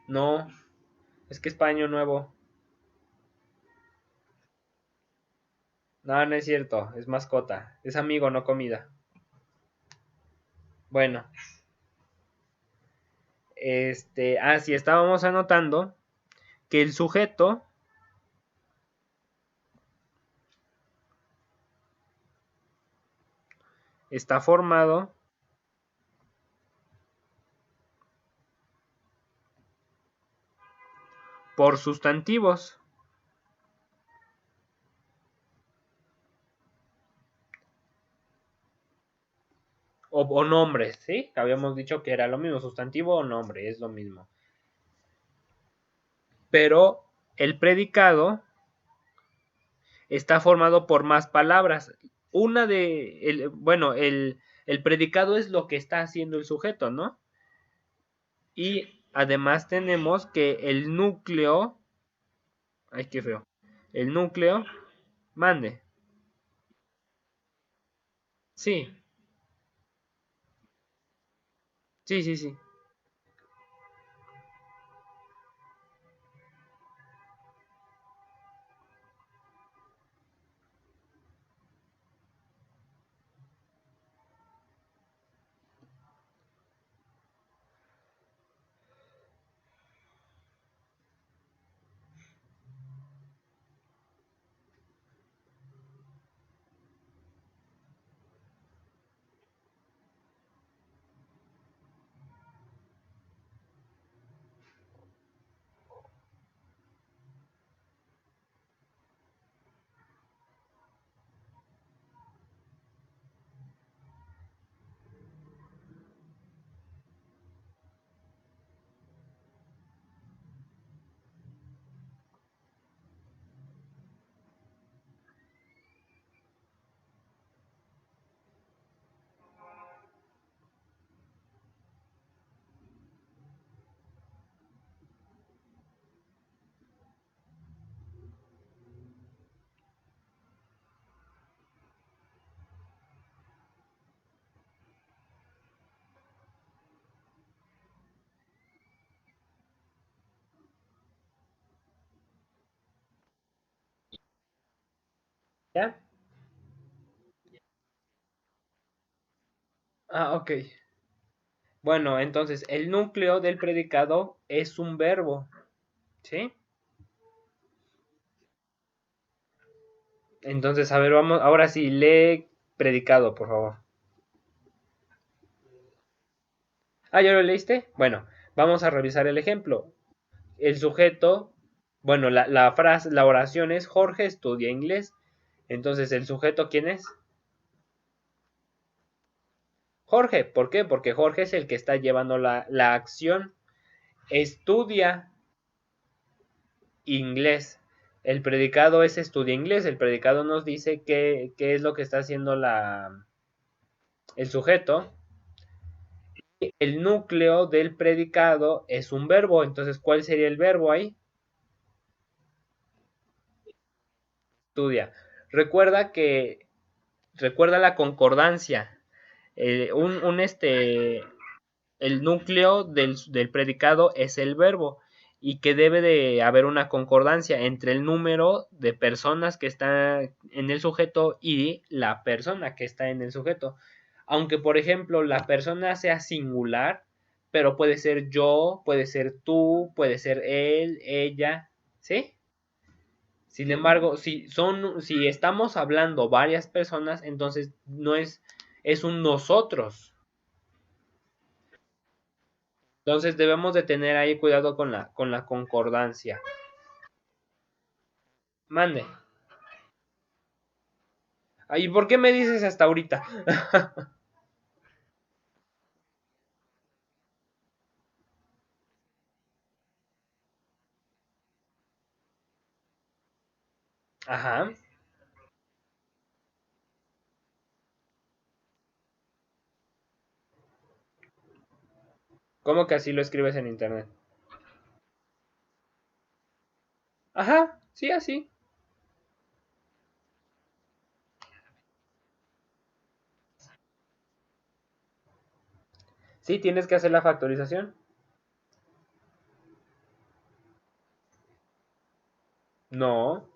No, es que es paño nuevo. No, no es cierto, es mascota. Es amigo, no comida. Bueno, sí, estábamos anotando que el sujeto está formado por sustantivos o nombres, ¿sí? Habíamos dicho que era lo mismo, sustantivo o nombre, es lo mismo. Pero el predicado está formado por más palabras. Bueno, el predicado es lo que está haciendo el sujeto, ¿no? Y además tenemos que el núcleo, ay, qué feo, el núcleo, mande, sí, sí, sí, sí. ¿Ya? Ah, ok. Bueno, entonces el núcleo del predicado es un verbo, ¿sí? Entonces, a ver, vamos, ahora sí, lee predicado, por favor. Ah, ¿ya lo leíste? Bueno, vamos a revisar el ejemplo. El sujeto, bueno, la frase, la oración es Jorge estudia inglés. Entonces, ¿el sujeto quién es? Jorge. ¿Por qué? Porque Jorge es el que está llevando la acción. Estudia inglés. El predicado es estudia inglés. El predicado nos dice qué es lo que está haciendo el sujeto. El núcleo del predicado es un verbo. Entonces, ¿cuál sería el verbo ahí? Estudia. Recuerda que, recuerda la concordancia. El núcleo del predicado es el verbo y que debe de haber una concordancia entre el número de personas que está en el sujeto y la persona que está en el sujeto. Aunque, por ejemplo, la persona sea singular, pero puede ser yo, puede ser tú, puede ser él, ella, ¿sí? Sin embargo, si estamos hablando varias personas, entonces no es un nosotros. Entonces debemos de tener ahí cuidado con la concordancia. Mande. ¿Y por qué me dices hasta ahorita? Ajá. ¿Cómo que así lo escribes en internet? Ajá, sí, así. Sí, tienes que hacer la factorización. No.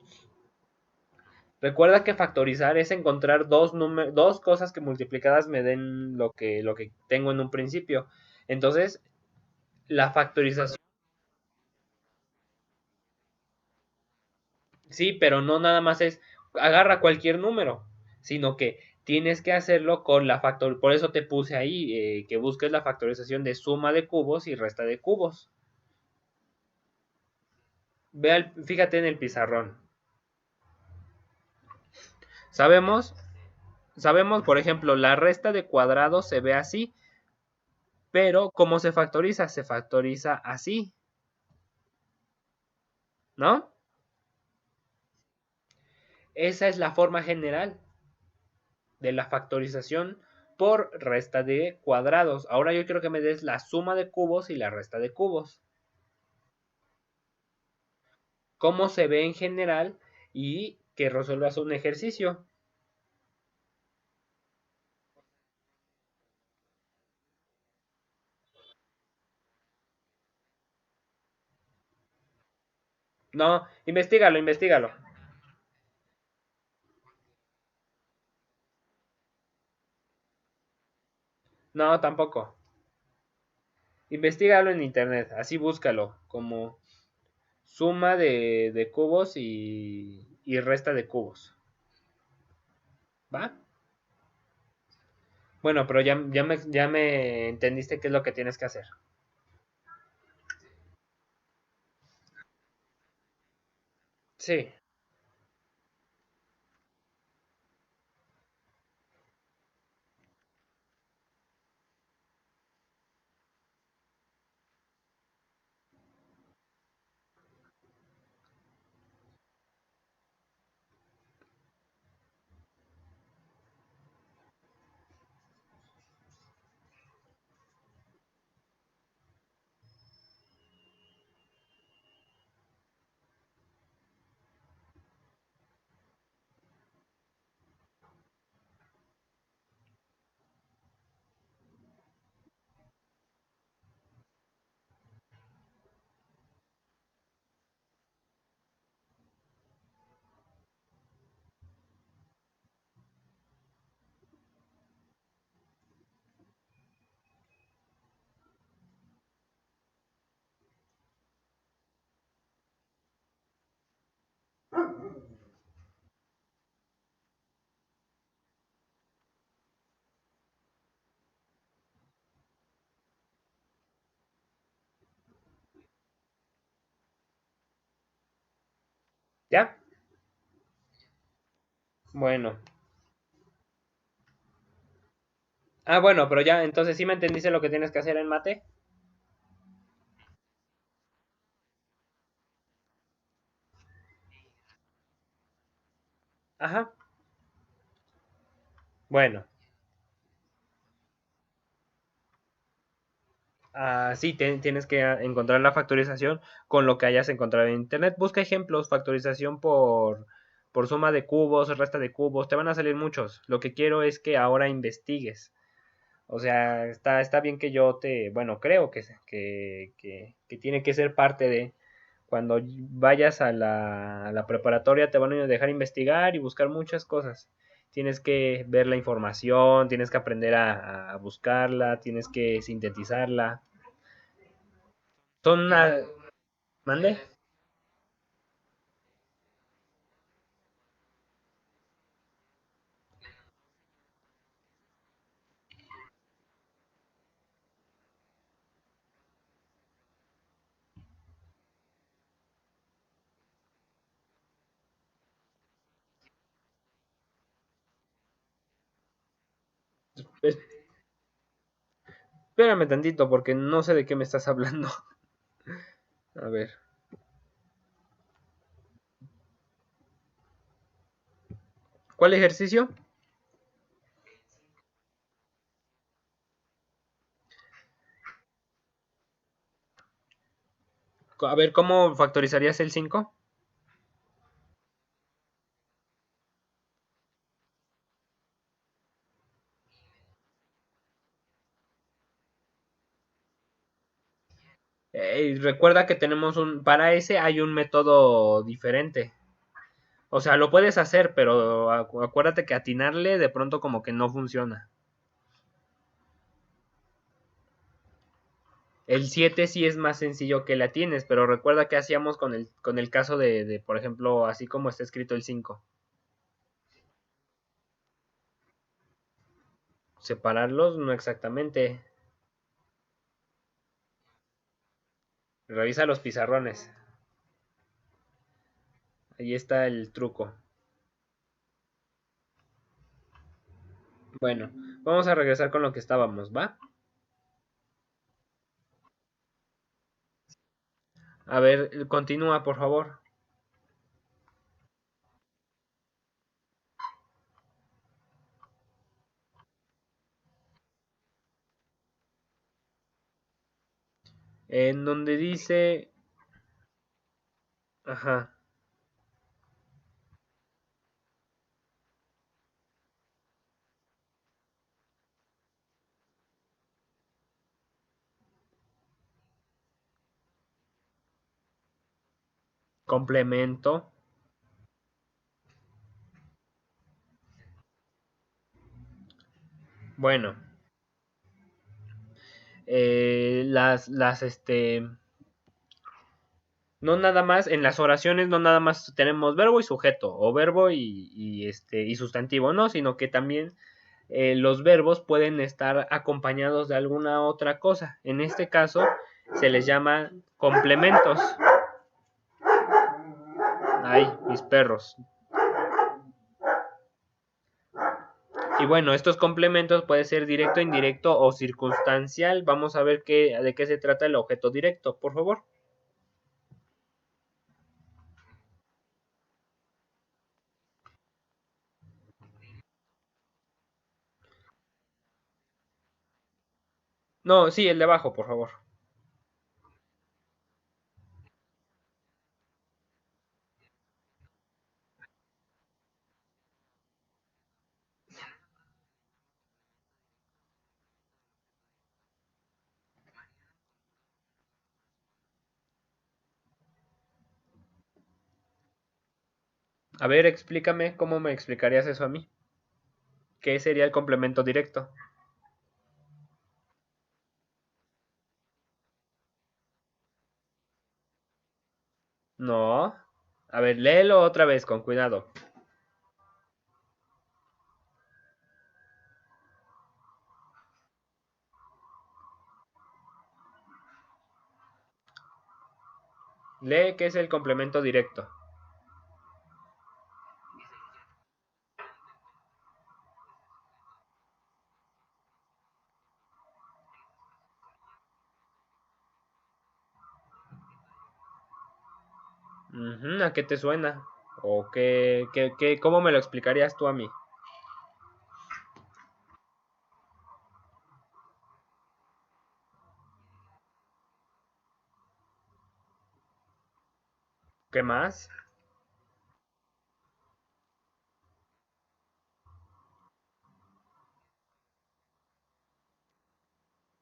Recuerda que factorizar es encontrar dos cosas que multiplicadas me den lo que tengo en un principio. Entonces, la factorización, sí, pero no nada más es agarra cualquier número, sino que tienes que hacerlo con la factor. Por eso te puse ahí que busques la factorización de suma de cubos y resta de cubos. Fíjate en el pizarrón. Sabemos, sabemos, por ejemplo, la resta de cuadrados se ve así, pero ¿cómo se factoriza? Se factoriza así, ¿no? Esa es la forma general de la factorización por resta de cuadrados. Ahora yo quiero que me des la suma de cubos y la resta de cubos. Cómo se ve en general y que resuelvas un ejercicio. No, investigalo, investigalo. No, tampoco. Investígalo en internet, así búscalo, como suma de cubos y resta de cubos. ¿Va? Bueno, pero ya me entendiste qué es lo que tienes que hacer. Sí, ¿ya? Bueno. Ah, bueno, pero ya, entonces sí me entendiste lo que tienes que hacer en mate. Ajá. Bueno, sí, tienes que encontrar la factorización con lo que hayas encontrado en internet. Busca ejemplos, factorización por suma de cubos, resta de cubos, te van a salir muchos. Lo que quiero es que ahora investigues. O sea, está bien que yo bueno, creo que tiene que ser parte de, cuando vayas a la preparatoria te van a dejar investigar y buscar muchas cosas. Tienes que ver la información, tienes que aprender a buscarla, tienes que sintetizarla. Son una... ¿Mande? Es- Espérame tantito porque no sé de qué me estás hablando. A ver. ¿Cuál ejercicio? A ver, ¿cómo factorizarías el 5? Recuerda que tenemos para ese hay un método diferente. O sea, lo puedes hacer, pero acuérdate que atinarle de pronto como que no funciona. El 7 sí es más sencillo que la tienes, pero recuerda que hacíamos con el caso por ejemplo, así como está escrito el 5. Separarlos, no exactamente. Revisa los pizarrones. Ahí está el truco. Bueno, vamos a regresar con lo que estábamos, ¿va? A ver, continúa, por favor. En donde dice, ajá, complemento. Bueno, no nada más, en las oraciones no nada más tenemos verbo y sujeto, o verbo y sustantivo, no, sino que también los verbos pueden estar acompañados de alguna otra cosa. En este caso se les llama complementos. Ay, mis perros. Y bueno, estos complementos pueden ser directo, indirecto o circunstancial. Vamos a ver de qué se trata el objeto directo, por favor. No, sí, el de abajo, por favor. A ver, explícame cómo me explicarías eso a mí. ¿Qué sería el complemento directo? No. A ver, léelo otra vez, con cuidado. Lee qué es el complemento directo. Ujú, ¿a qué te suena? ¿O cómo me lo explicarías tú a mí? ¿Qué más?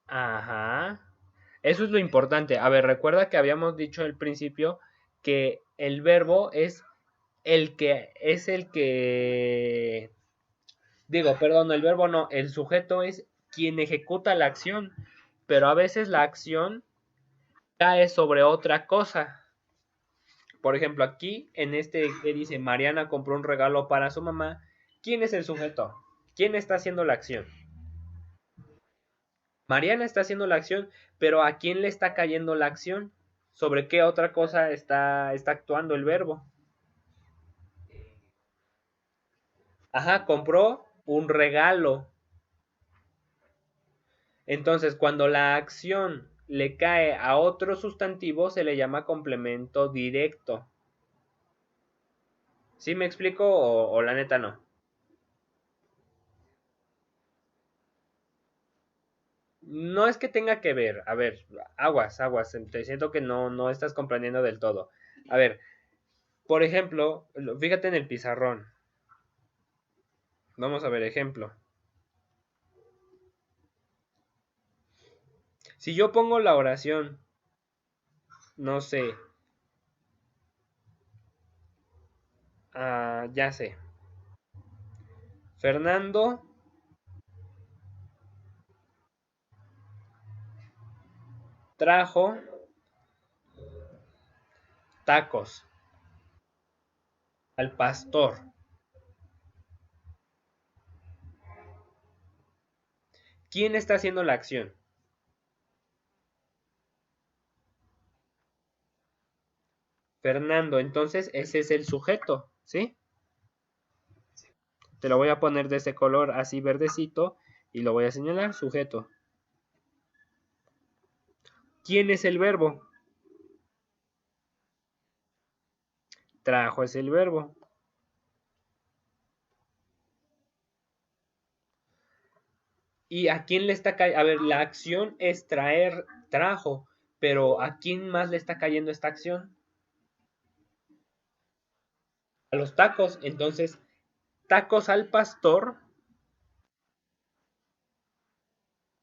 Ajá. Eso es lo importante. A ver, recuerda que habíamos dicho al principio que el verbo es el que digo, perdón, el verbo no, el sujeto es quien ejecuta la acción, pero a veces la acción cae sobre otra cosa. Por ejemplo, aquí en este que dice Mariana compró un regalo para su mamá, ¿quién es el sujeto? ¿Quién está haciendo la acción? Mariana está haciendo la acción, pero ¿a quién le está cayendo la acción? ¿Sobre qué otra cosa está actuando el verbo? Ajá, compró un regalo. Entonces, cuando la acción le cae a otro sustantivo, se le llama complemento directo. ¿Sí me explico o la neta no? No es que tenga que ver. A ver, aguas, aguas. Te siento que no estás comprendiendo del todo. A ver, por ejemplo, fíjate en el pizarrón. Vamos a ver ejemplo. Si yo pongo la oración, No sé. Ya sé. Fernando trajo tacos al pastor. ¿Quién está haciendo la acción? Fernando. Entonces ese es el sujeto, ¿sí? Te lo voy a poner de ese color así verdecito y lo voy a señalar, sujeto. ¿Quién es el verbo? Trajo es el verbo. ¿Y a quién le está cayendo? A ver, la acción es traer, trajo, pero ¿a quién más le está cayendo esta acción? A los tacos. Entonces, tacos al pastor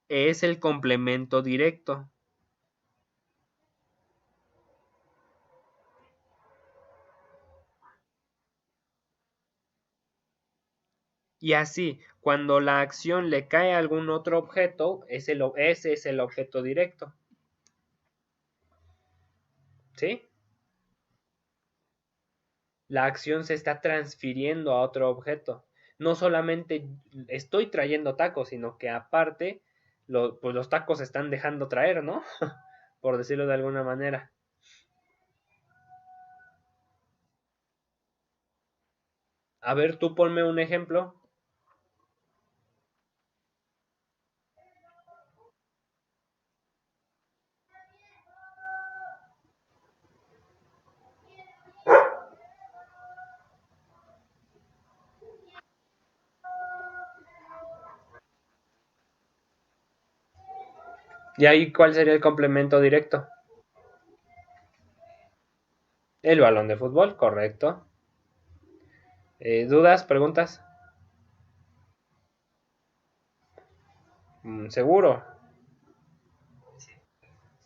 es el complemento directo. Y así, cuando la acción le cae a algún otro objeto, ese es el objeto directo. ¿Sí? La acción se está transfiriendo a otro objeto. No solamente estoy trayendo tacos, sino que aparte, pues los tacos se están dejando traer, ¿no? Por decirlo de alguna manera. A ver, tú ponme un ejemplo. ¿Y ahí cuál sería el complemento directo? El balón de fútbol, correcto. ¿Dudas? ¿Preguntas? ¿Seguro?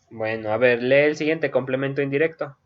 Bueno, a ver, lee el siguiente complemento indirecto.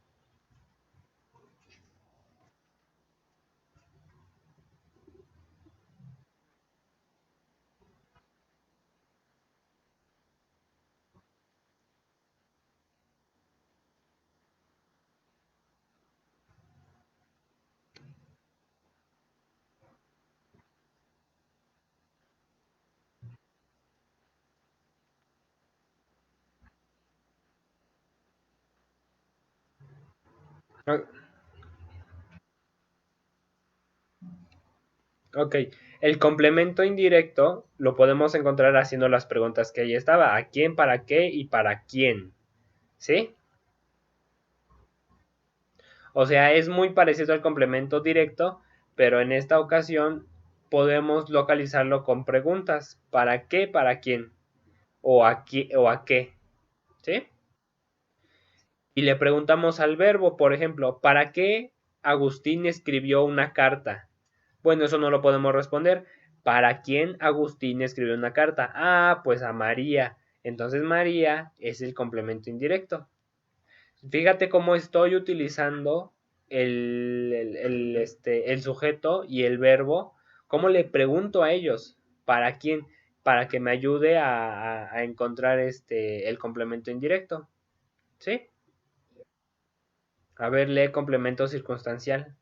Ok, el complemento indirecto lo podemos encontrar haciendo las preguntas que ahí estaba. ¿A quién, para qué y para quién? ¿Sí? O sea, es muy parecido al complemento directo, pero en esta ocasión podemos localizarlo con preguntas. ¿Para qué, para quién? O a qué. ¿Sí? Y le preguntamos al verbo, por ejemplo, ¿para qué Agustín escribió una carta? Bueno, eso no lo podemos responder. ¿Para quién Agustín escribió una carta? Ah, pues a María. Entonces María es el complemento indirecto. Fíjate cómo estoy utilizando el sujeto y el verbo. ¿Cómo le pregunto a ellos? ¿Para quién? Para que me ayude a encontrar el complemento indirecto. ¿Sí? A ver, lee complemento circunstancial.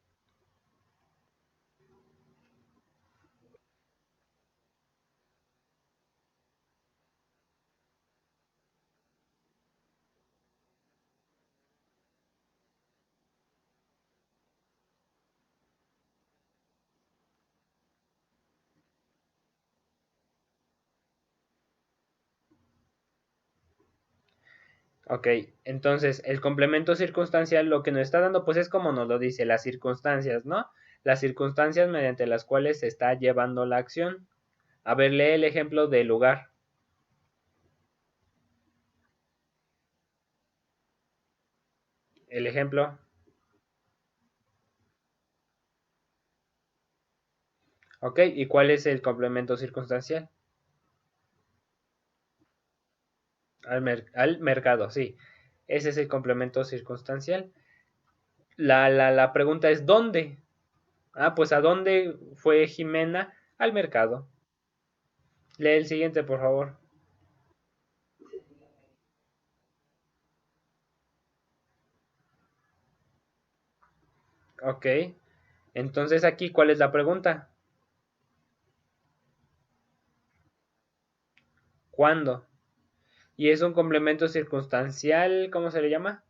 Ok, entonces el complemento circunstancial lo que nos está dando pues es como nos lo dice, las circunstancias, ¿no? Las circunstancias mediante las cuales se está llevando la acción. A ver, lee el ejemplo del lugar. El ejemplo. Ok, ¿y cuál es el complemento circunstancial? Al mercado, sí. Ese es el complemento circunstancial. La pregunta es ¿dónde? Ah, pues ¿a dónde fue Jimena? Al mercado. Lee el siguiente, por favor. Ok. Entonces aquí, ¿cuál es la pregunta? ¿Cuándo? Y es un complemento circunstancial, ¿cómo se le llama?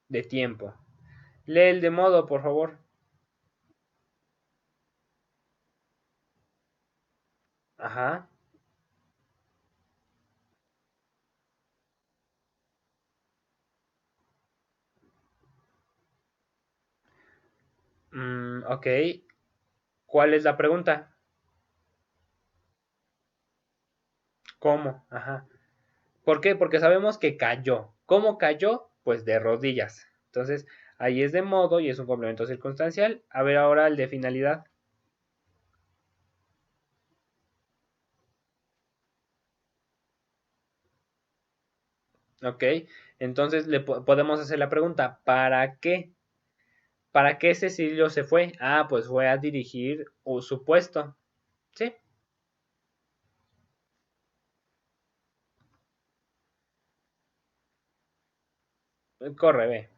De tiempo. Lee el de modo, por favor. Ajá. Ok. ¿Cuál es la pregunta? ¿Cómo? Ajá. ¿Por qué? Porque sabemos que cayó. ¿Cómo cayó? Pues de rodillas. Entonces, ahí es de modo y es un complemento circunstancial. A ver ahora el de finalidad. Ok. Entonces podemos hacer la pregunta, ¿para qué? ¿Para qué Cecilio se fue? Ah, pues fue a dirigir su puesto. Sí, corre, ve.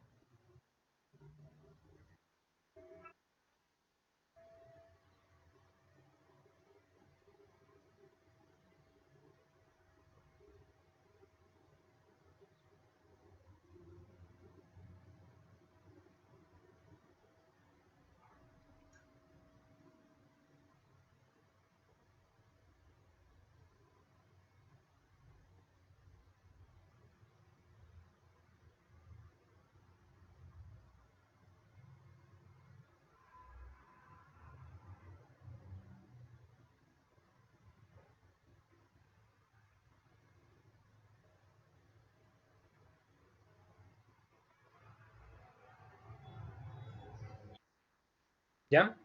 ¿Ya?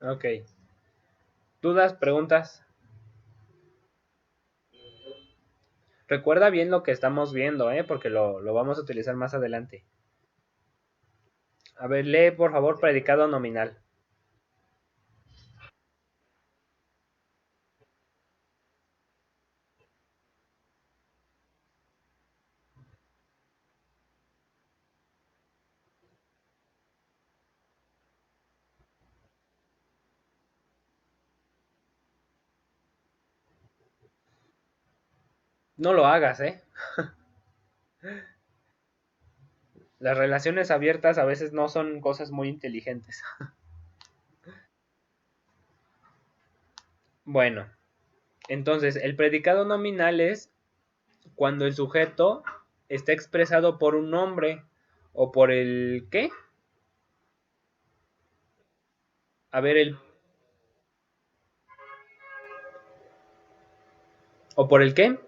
Ok. ¿Dudas, preguntas? Recuerda bien lo que estamos viendo, ¿eh? Porque lo vamos a utilizar más adelante. A ver, lee por favor predicado nominal. No lo hagas, ¿eh? Las relaciones abiertas a veces no son cosas muy inteligentes. Bueno, entonces el predicado nominal es cuando el sujeto está expresado por un nombre o por el ¿qué? A ver, el o por el qué,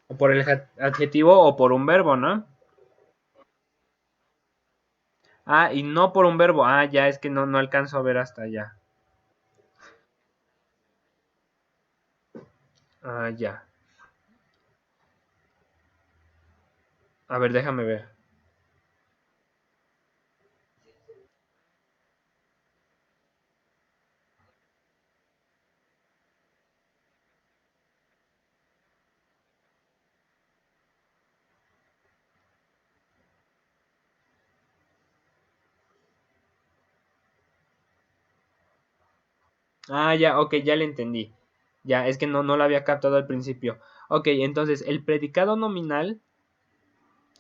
o por el adjetivo o por un verbo, ¿no? Ah, y no por un verbo. Ah, ya es que no alcanzo a ver hasta allá. Ah, ya. A ver, déjame ver. Ah, ya, ok, ya le entendí. Ya, es que no lo había captado al principio. Ok, entonces el predicado nominal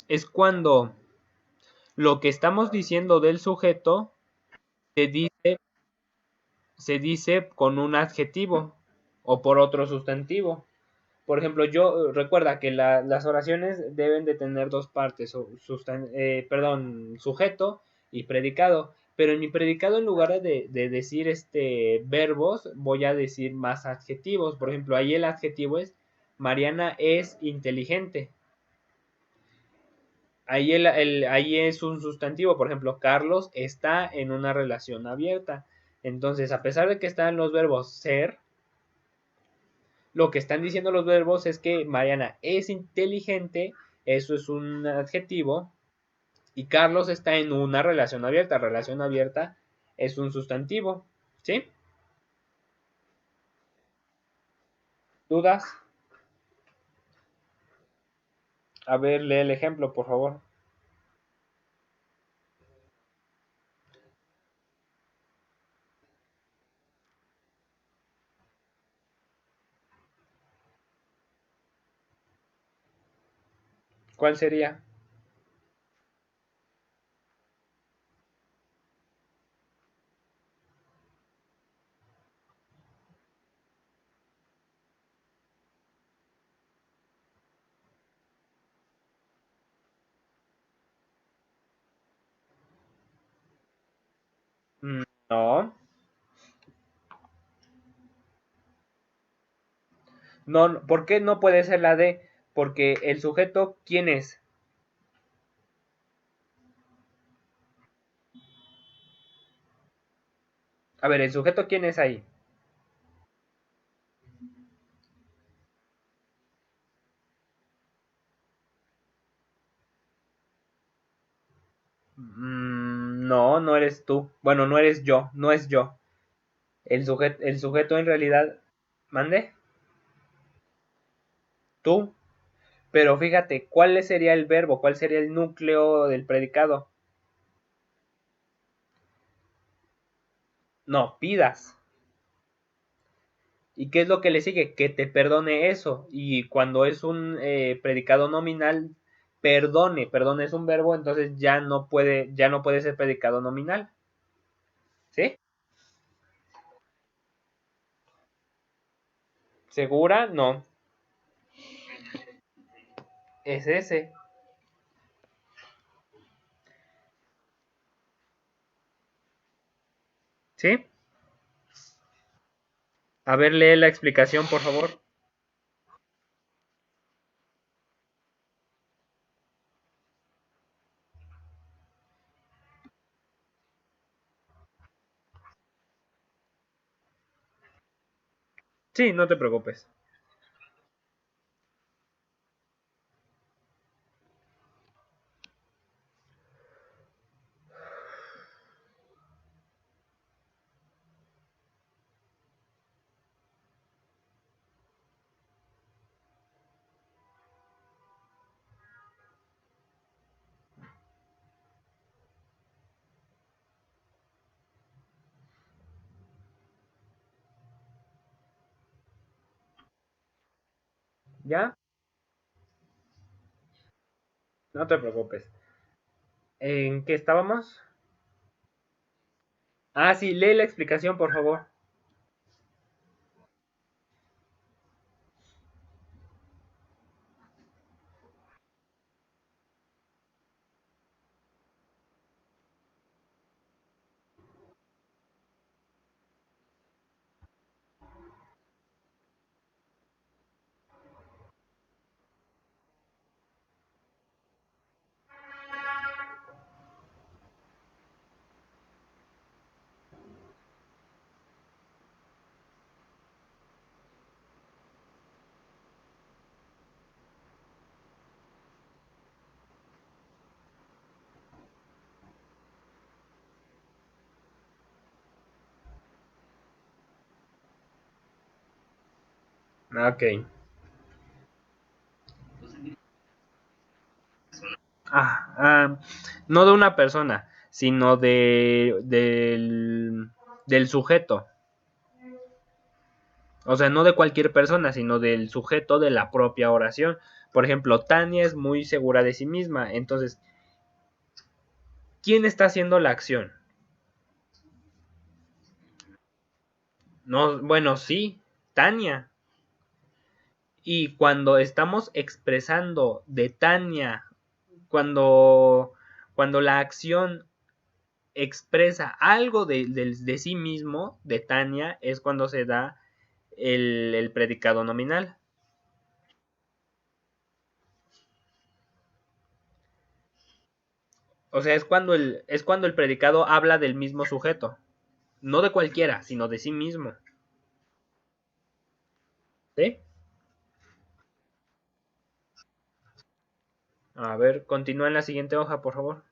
es cuando lo que estamos diciendo del sujeto se dice, se dice con un adjetivo o por otro sustantivo. Por ejemplo, yo recuerda que las oraciones deben de tener dos partes, perdón, sujeto y predicado. Pero en mi predicado, en lugar de decir verbos, voy a decir más adjetivos. Por ejemplo, ahí el adjetivo es Mariana es inteligente. Ahí es un sustantivo. Por ejemplo, Carlos está en una relación abierta. Entonces, a pesar de que están los verbos ser, lo que están diciendo los verbos es que Mariana es inteligente, eso es un adjetivo, y Carlos está en una relación abierta. Relación abierta es un sustantivo. ¿Sí? ¿Dudas? A ver, lee el ejemplo, por favor. ¿Cuál sería? No, no, ¿por qué no puede ser la D? Porque el sujeto, ¿quién es? A ver, ¿el sujeto quién es ahí? No, no eres tú. Bueno, no eres yo, no es yo. El sujeto en realidad, mande, tú. Pero fíjate, ¿cuál sería el verbo? ¿Cuál sería el núcleo del predicado? No, pidas. ¿Y qué es lo que le sigue? Que te perdone eso. Y cuando es un predicado nominal, perdone. Perdone es un verbo, entonces ya no puede ser predicado nominal. ¿Sí? ¿Segura? No. Es ese. ¿Sí? A ver, lee la explicación, por favor. Sí, no te preocupes. ¿Ya? No te preocupes. ¿En qué estábamos? Ah, sí, lee la explicación, por favor. Ok. No de una persona, sino del sujeto. O sea, no de cualquier persona, sino del sujeto de la propia oración. Por ejemplo, Tania es muy segura de sí misma. Entonces, ¿quién está haciendo la acción? No, bueno, sí, Tania. Y cuando estamos expresando de Tania, cuando, cuando la acción expresa algo de sí mismo, de Tania, es cuando se da el predicado nominal. O sea, es cuando el predicado habla del mismo sujeto. No de cualquiera, sino de sí mismo. ¿Sí? A ver, continúa en la siguiente hoja, por favor.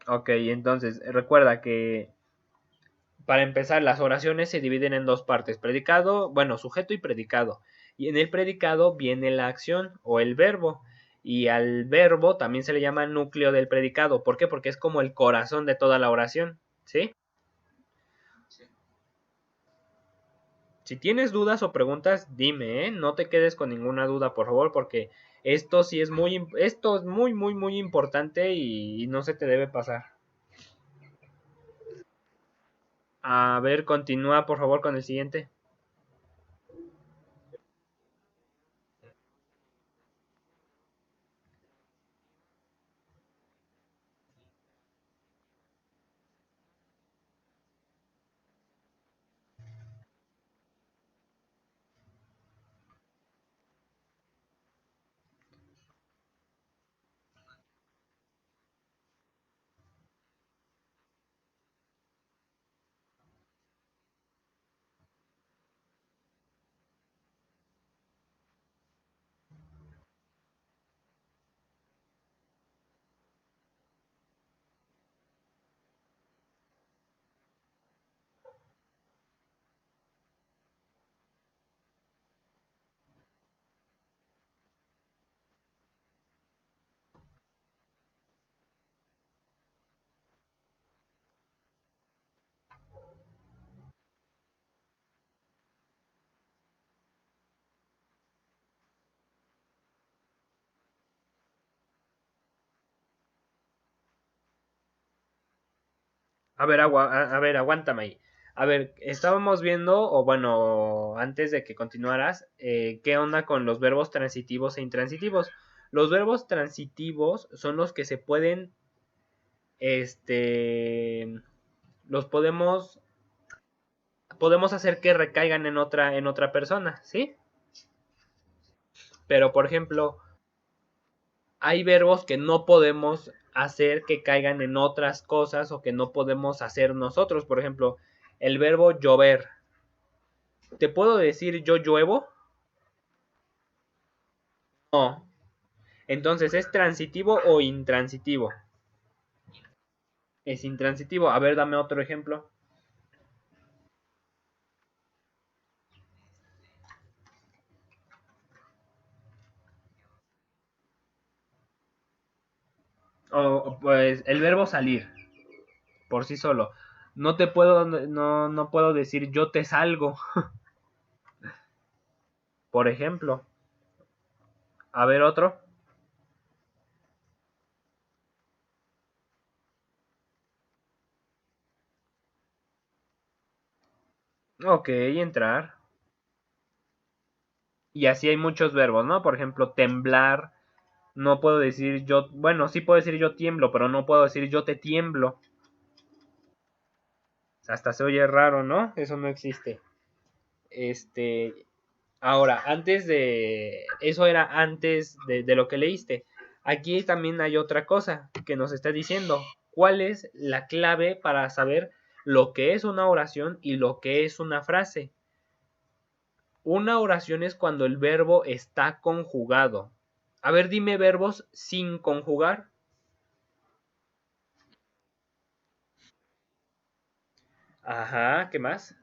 Ok, entonces recuerda que para empezar las oraciones se dividen en dos partes, predicado, bueno, sujeto y predicado. Y en el predicado viene la acción o el verbo. Y al verbo también se le llama núcleo del predicado. ¿Por qué? Porque es como el corazón de toda la oración. ¿Sí? Si tienes dudas o preguntas, dime, ¿eh? No te quedes con ninguna duda, por favor, porque esto sí es esto es muy, muy, muy importante y no se te debe pasar. A ver, continúa, por favor, con el siguiente. A ver, aguántame ahí. A ver, estábamos viendo, o bueno, antes de que continuaras, ¿qué onda con los verbos transitivos e intransitivos? Los verbos transitivos son los que se pueden, este, los podemos hacer que recaigan en otra persona, ¿sí? Pero, por ejemplo, hay verbos que no podemos hacer que caigan en otras cosas o que no podemos hacer nosotros. Por ejemplo, el verbo llover. ¿Te puedo decir yo lluevo? No. Entonces, ¿es transitivo o intransitivo? Es intransitivo. A ver, dame otro ejemplo. O, pues el verbo salir por sí solo. No puedo decir yo te salgo, por ejemplo. A ver otro. Ok, entrar. Y así hay muchos verbos, ¿no? Por ejemplo, temblar. No puedo decir yo, bueno, sí puedo decir yo tiemblo, pero no puedo decir yo te tiemblo. Hasta se oye raro, ¿no? Eso no existe. Este, ahora, antes de, eso era antes de lo que leíste. Aquí también hay otra cosa que nos está diciendo. ¿Cuál es la clave para saber lo que es una oración y lo que es una frase? Una oración es cuando el verbo está conjugado. A ver, dime verbos sin conjugar. Ajá, ¿qué más?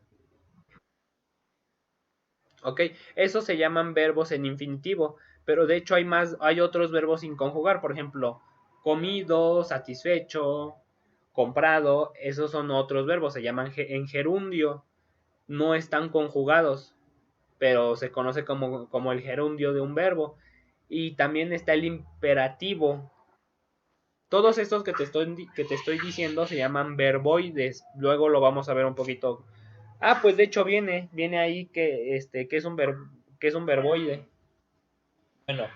Ok, esos se llaman verbos en infinitivo, pero de hecho hay otros verbos sin conjugar, por ejemplo, comido, satisfecho, comprado, esos son otros verbos, se llaman en gerundio, no están conjugados, pero se conoce como el gerundio de un verbo. Y también está el imperativo. Todos estos que te estoy diciendo se llaman verboides. Luego lo vamos a ver un poquito. Ah, pues de hecho viene ahí que es un verbo. ¿Qué es un verboide? Bueno,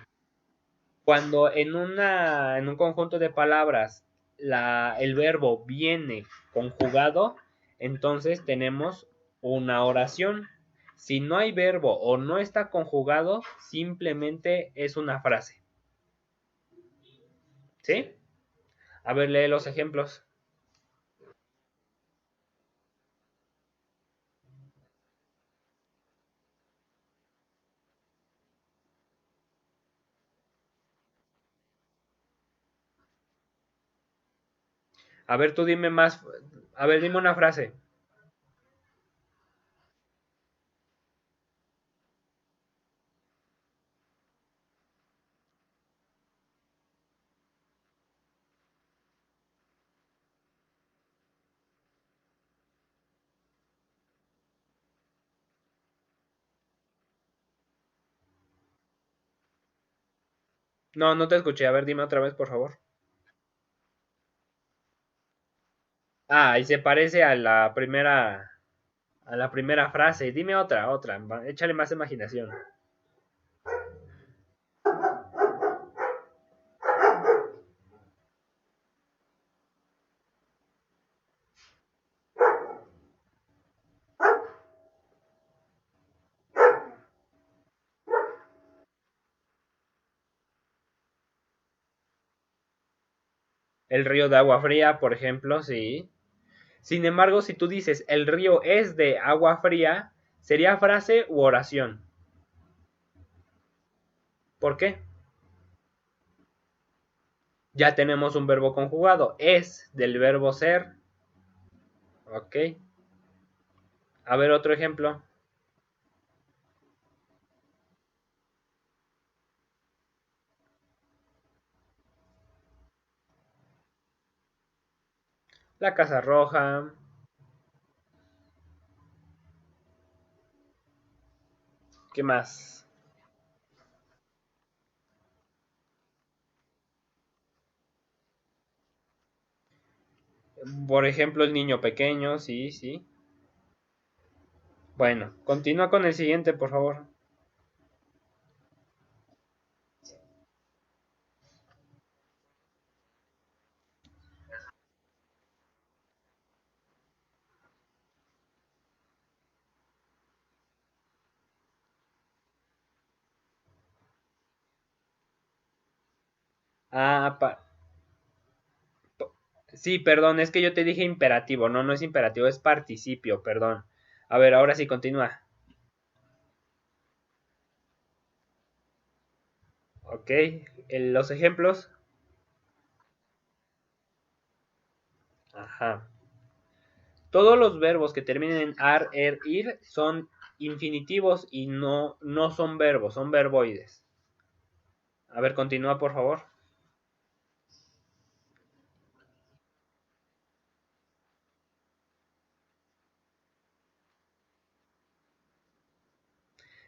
cuando en un conjunto de palabras el verbo viene conjugado, entonces tenemos una oración. Si no hay verbo o no está conjugado, simplemente es una frase. ¿Sí? A ver, lee los ejemplos. A ver, tú dime más. A ver, dime una frase. No, no te escuché. A ver, dime otra vez, por favor. Ah, y se parece a la primera frase. Dime otra. Échale más imaginación. El río de agua fría, por ejemplo, sí. Sin embargo, si tú dices el río es de agua fría, ¿sería frase u oración? ¿Por qué? Ya tenemos un verbo conjugado. Es del verbo ser. Ok. A ver, otro ejemplo. La casa roja. ¿Qué más? Por ejemplo, el niño pequeño. Sí, sí. Bueno, continúa con el siguiente, por favor. Ah, sí, perdón, es que yo te dije imperativo. No, no es imperativo, es participio, perdón. A ver, ahora sí continúa. Ok, los ejemplos. Ajá. Todos los verbos que terminen en ar, er, ir son infinitivos y no son verbos, son verboides. A ver, continúa, por favor.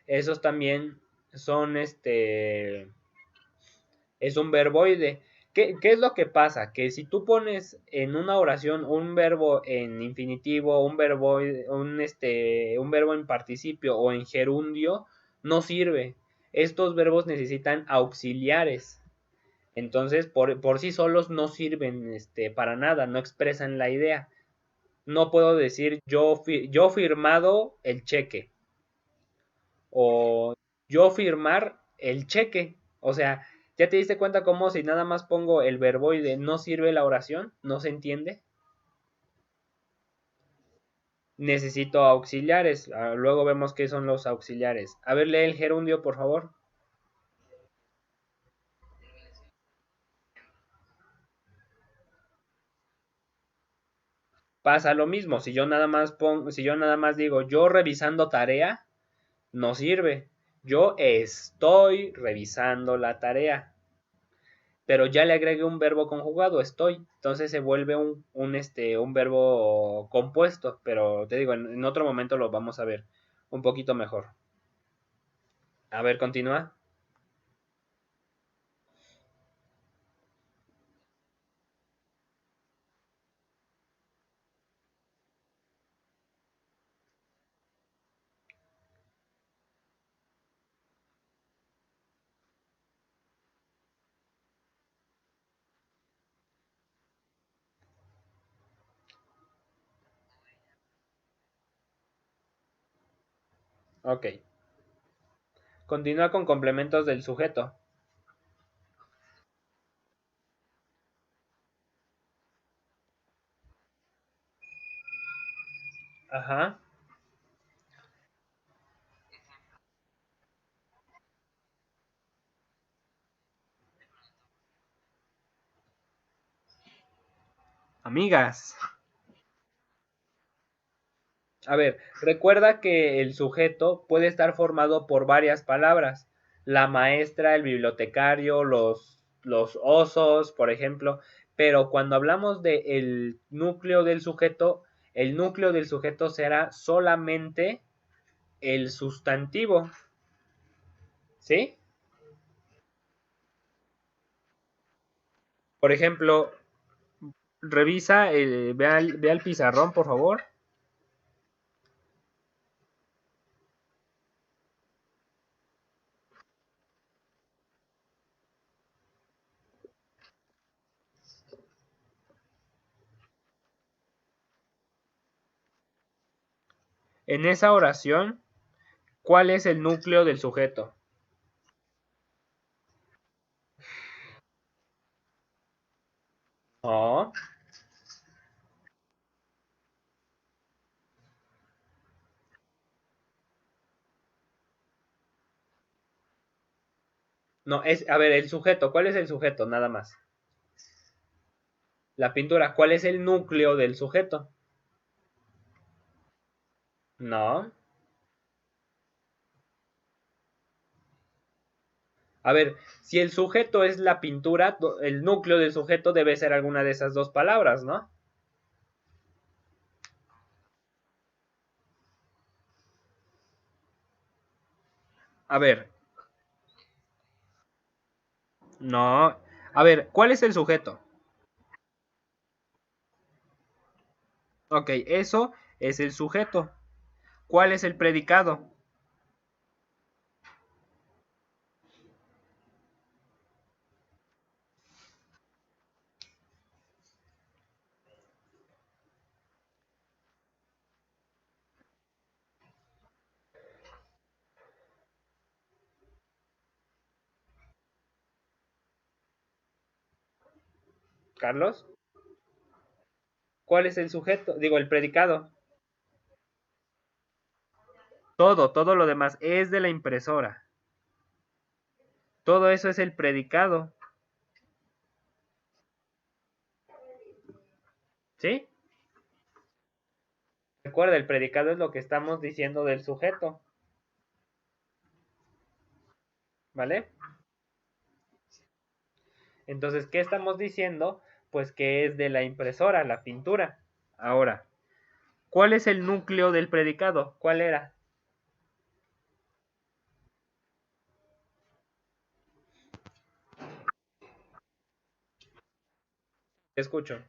Esos también son es un verboide. ¿Qué es lo que pasa? Que si tú pones en una oración un verbo en infinitivo, un verbo en participio o en gerundio, no sirve. Estos verbos necesitan auxiliares. Entonces, por sí solos no sirven para nada, no expresan la idea. No puedo decir yo firmado el cheque o yo firmar el cheque. O sea, ¿ya te diste cuenta cómo si nada más pongo el verboide no sirve la oración? ¿No se entiende? Necesito auxiliares. Luego vemos qué son los auxiliares. A ver, lee el gerundio, por favor. Pasa lo mismo. Si yo nada más digo yo revisando tarea, no sirve. Yo estoy revisando la tarea. Pero ya le agregué un verbo conjugado, estoy. Entonces se vuelve un verbo compuesto. Pero te digo, en otro momento lo vamos a ver un poquito mejor. A ver, continúa. Ok. Continúa con complementos del sujeto. Ajá. Amigas. A ver, recuerda que el sujeto puede estar formado por varias palabras. La maestra, el bibliotecario, los osos, por ejemplo. Pero cuando hablamos del núcleo del sujeto, el núcleo del sujeto será solamente el sustantivo. ¿Sí? Por ejemplo, revisa, ve al pizarrón, por favor. En esa oración, ¿cuál es el núcleo del sujeto? No, no, a ver, el sujeto, ¿cuál es el sujeto? Nada más. La pintura, ¿cuál es el núcleo del sujeto? No. A ver, si el sujeto es la pintura, el núcleo del sujeto debe ser alguna de esas dos palabras, ¿no? A ver, no. A ver, ¿cuál es el sujeto? Ok, eso es el sujeto. ¿Cuál es el predicado? Carlos, ¿cuál es el sujeto? Digo, el predicado. Todo lo demás es de la impresora. Todo eso es el predicado. ¿Sí? Recuerda, el predicado es lo que estamos diciendo del sujeto. ¿Vale? Entonces, ¿qué estamos diciendo? Pues que es de la impresora, la pintura. Ahora, ¿cuál es el núcleo del predicado? ¿Cuál era? Te escucho.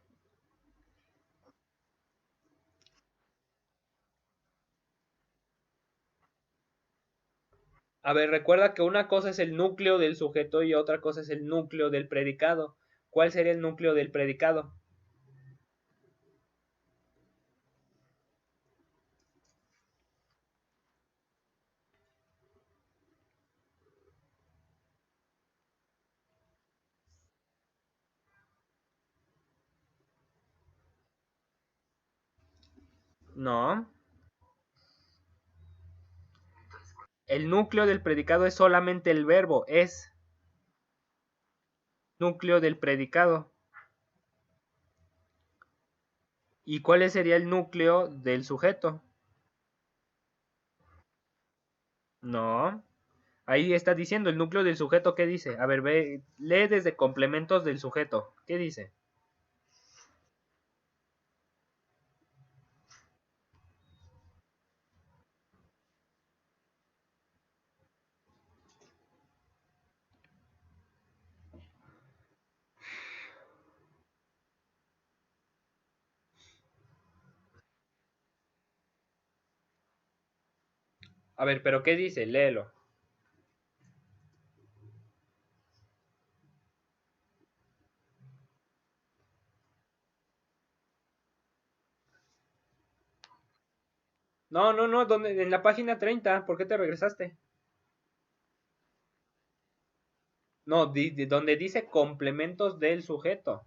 A ver, recuerda que una cosa es el núcleo del sujeto y otra cosa es el núcleo del predicado. ¿Cuál sería el núcleo del predicado? No. El núcleo del predicado es solamente el verbo, es núcleo del predicado. ¿Y cuál sería el núcleo del sujeto? No. Ahí está diciendo el núcleo del sujeto, ¿qué dice? A ver, ve, lee desde complementos del sujeto. ¿Qué dice? A ver, pero ¿qué dice? Léelo. No, no, no, donde, en la página 30, ¿por qué te regresaste? No, donde dice complementos del sujeto.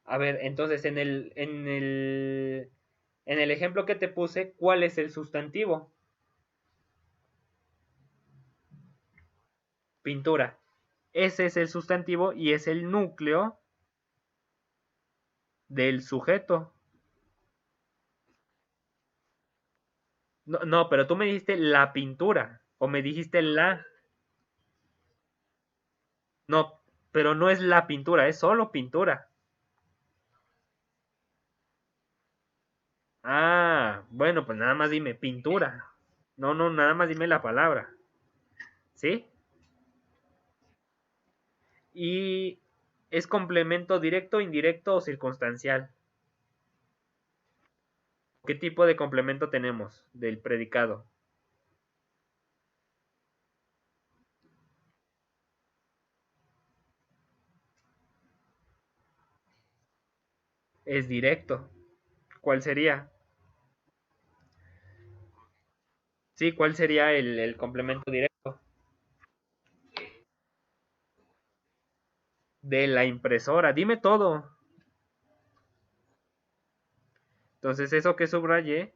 A ver, entonces en el ejemplo que te puse, ¿cuál es el sustantivo? Pintura. Ese es el sustantivo y es el núcleo del sujeto. No, no, pero tú me dijiste la pintura o me dijiste la. No, pero no es la pintura, es solo pintura. Ah, bueno, pues nada más dime pintura. No, no, nada más dime la palabra. ¿Sí? Y es complemento directo, indirecto o circunstancial. ¿Qué tipo de complemento tenemos del predicado? Es directo. ¿Cuál sería? Sí, ¿cuál sería el complemento directo? De la impresora. Dime todo. Entonces, eso que subrayé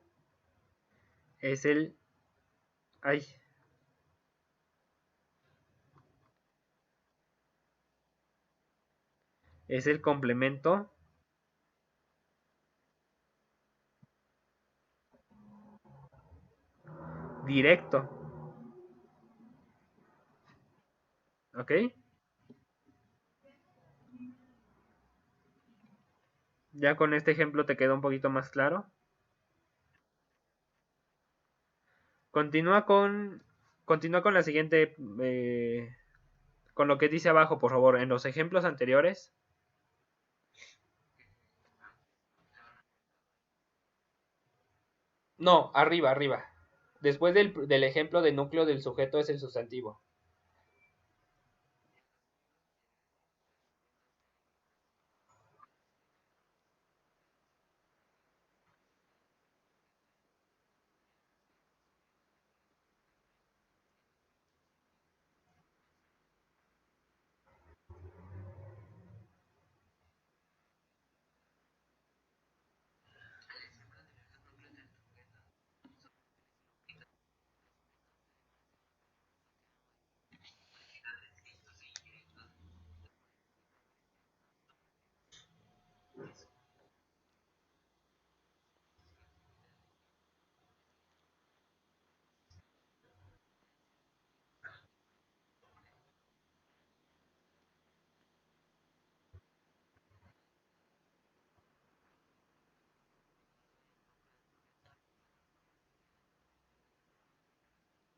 es el. Ay, es el complemento directo. ¿Ok? Ya con este ejemplo te quedó un poquito más claro. Continúa con. Continúa con la siguiente. Con lo que dice abajo, por favor. En los ejemplos anteriores. No, arriba, arriba. Después del ejemplo de núcleo del sujeto es el sustantivo.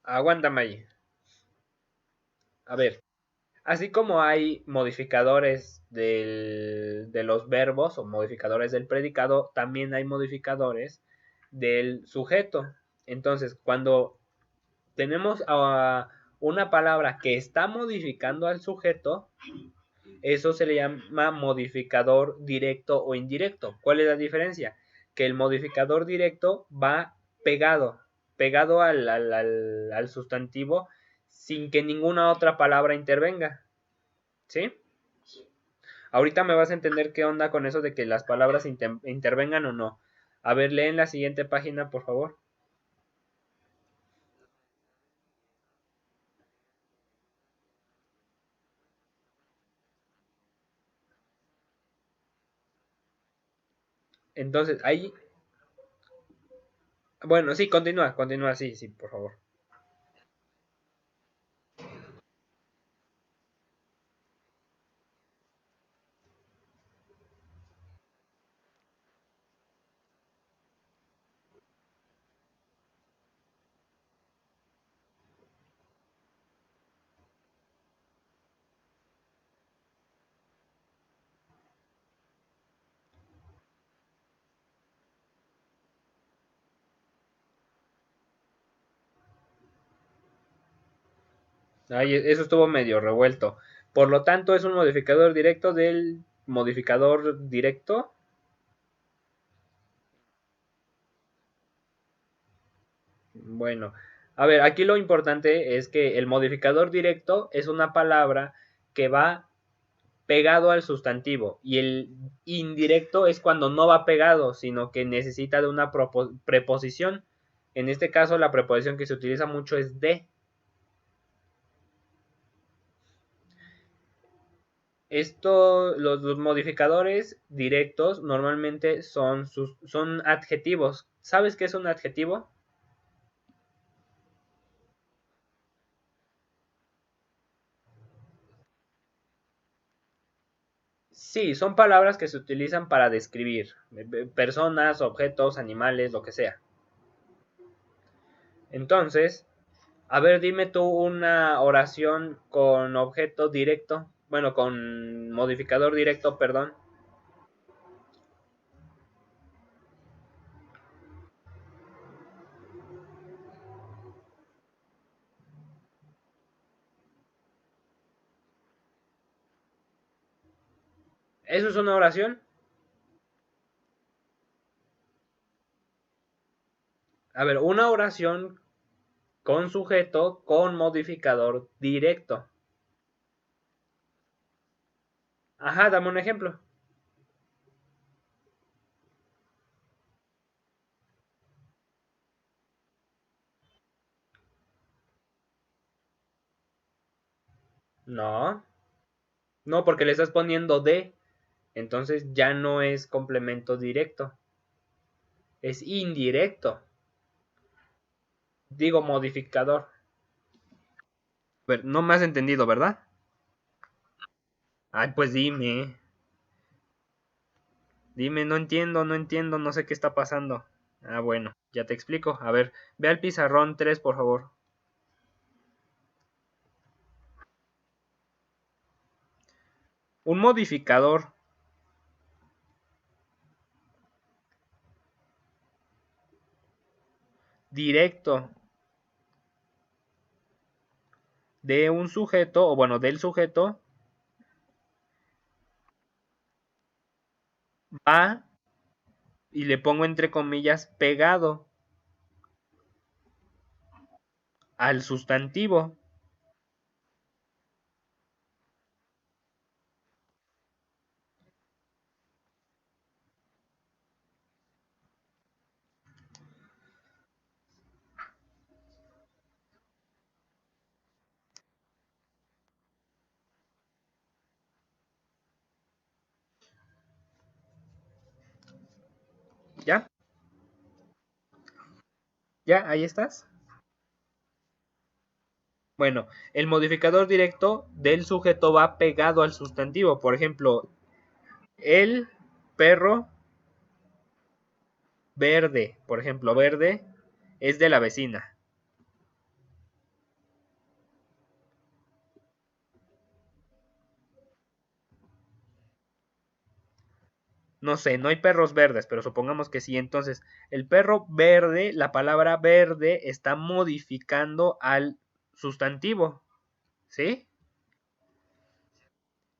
Aguántame ahí. A ver. Así como hay modificadores de los verbos o modificadores del predicado, también hay modificadores del sujeto. Entonces, cuando tenemos una palabra que está modificando al sujeto, eso se le llama modificador directo o indirecto. ¿Cuál es la diferencia? Que el modificador directo va pegado, pegado al sustantivo sin que ninguna otra palabra intervenga. ¿Sí? Ahorita me vas a entender qué onda con eso de que las palabras intervengan o no. A ver, leen la siguiente página, por favor. Entonces, ahí. Bueno, sí, continúa, continúa, sí, sí, por favor. Ay, eso estuvo medio revuelto. Por lo tanto, es un modificador directo del modificador directo. Bueno, a ver, aquí lo importante es que el modificador directo es una palabra que va pegado al sustantivo y el indirecto es cuando no va pegado, sino que necesita de una preposición. En este caso, la preposición que se utiliza mucho es de. Los modificadores directos normalmente son adjetivos. ¿Sabes qué es un adjetivo? Sí, son palabras que se utilizan para describir personas, objetos, animales, lo que sea. Entonces, a ver, dime tú una oración con objeto directo, bueno, con modificador directo, perdón. ¿Eso es una oración? A ver, una oración con sujeto con modificador directo. Ajá, dame un ejemplo. No, no, porque le estás poniendo de, entonces ya no es complemento directo, es indirecto. Digo modificador. A ver, no me has entendido, ¿verdad? Ay, pues dime, dime, no entiendo, no entiendo, no sé qué está pasando. Ah, bueno, ya te explico. A ver, ve al pizarrón 3, por favor. Un modificador directo de un sujeto, o bueno, del sujeto, va, y le pongo entre comillas, pegado al sustantivo. ¿Ya? ¿Ya? ¿Ahí estás? Bueno, el modificador directo del sujeto va pegado al sustantivo. Por ejemplo, el perro verde. Por ejemplo, verde es de la vecina. No sé, no hay perros verdes, pero supongamos que sí. Entonces, el perro verde, la palabra verde está modificando al sustantivo, ¿sí?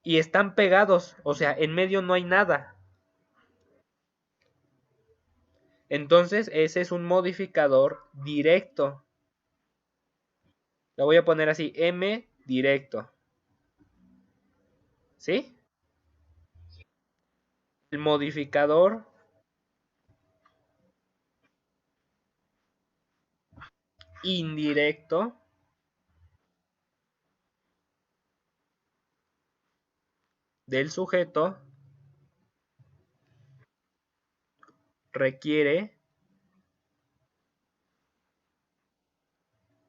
Y están pegados, o sea, en medio no hay nada. Entonces, ese es un modificador directo. Lo voy a poner así, M directo, ¿sí? El modificador indirecto del sujeto requiere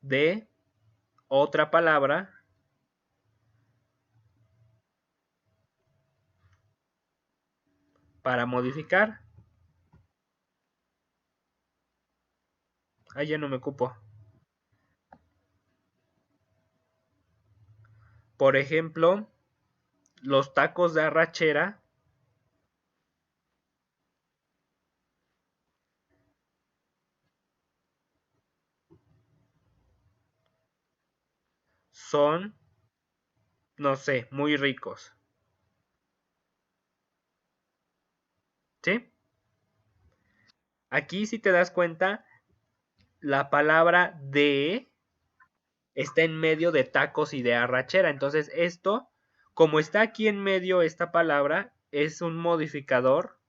de otra palabra para modificar. Ah, ya no me ocupo. Por ejemplo, los tacos de arrachera son no sé, muy ricos. ¿Sí? Aquí si te das cuenta, la palabra de está en medio de tacos y de arrachera. Entonces esto, como está aquí en medio esta palabra, es un modificador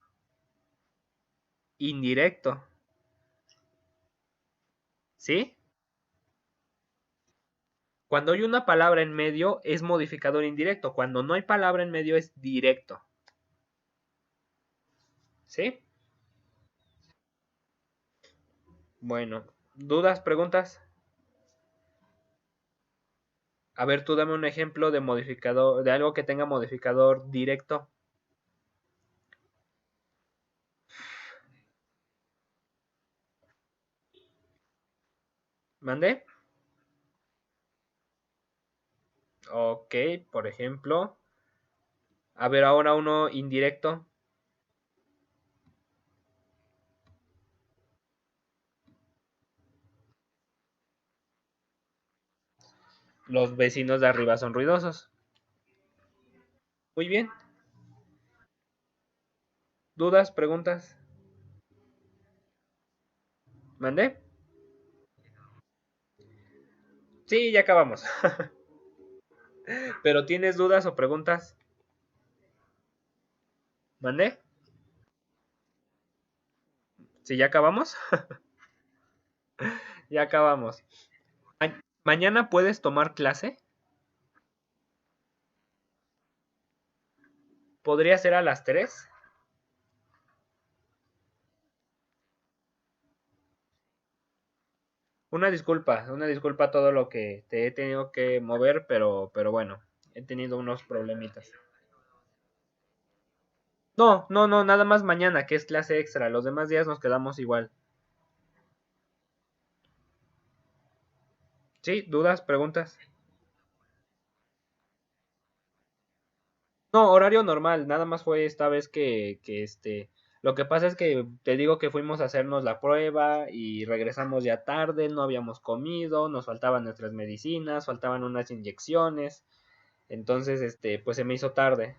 indirecto. ¿Sí? Cuando hay una palabra en medio es modificador indirecto. Cuando no hay palabra en medio es directo. ¿Sí? Bueno, ¿dudas, preguntas? A ver, tú dame un ejemplo de modificador, de algo que tenga modificador directo. ¿Mandé? Ok, por ejemplo. A ver, ahora uno indirecto. Los vecinos de arriba son ruidosos. Muy bien. ¿Dudas, preguntas? ¿Mandé? Sí, ya acabamos. ¿Pero tienes dudas o preguntas? ¿Mandé? ¿Sí, ya acabamos? Ya acabamos. ¿Mañana puedes tomar clase? ¿Podría ser a las 3? Una disculpa todo lo que te he tenido que mover, pero bueno, he tenido unos problemitas. No, no, no, nada más mañana, que es clase extra. Los demás días nos quedamos igual. ¿Sí? ¿Dudas? ¿Preguntas? No, horario normal, nada más fue esta vez lo que pasa es que te digo que fuimos a hacernos la prueba y regresamos ya tarde, no habíamos comido, nos faltaban nuestras medicinas, faltaban unas inyecciones, entonces, pues se me hizo tarde.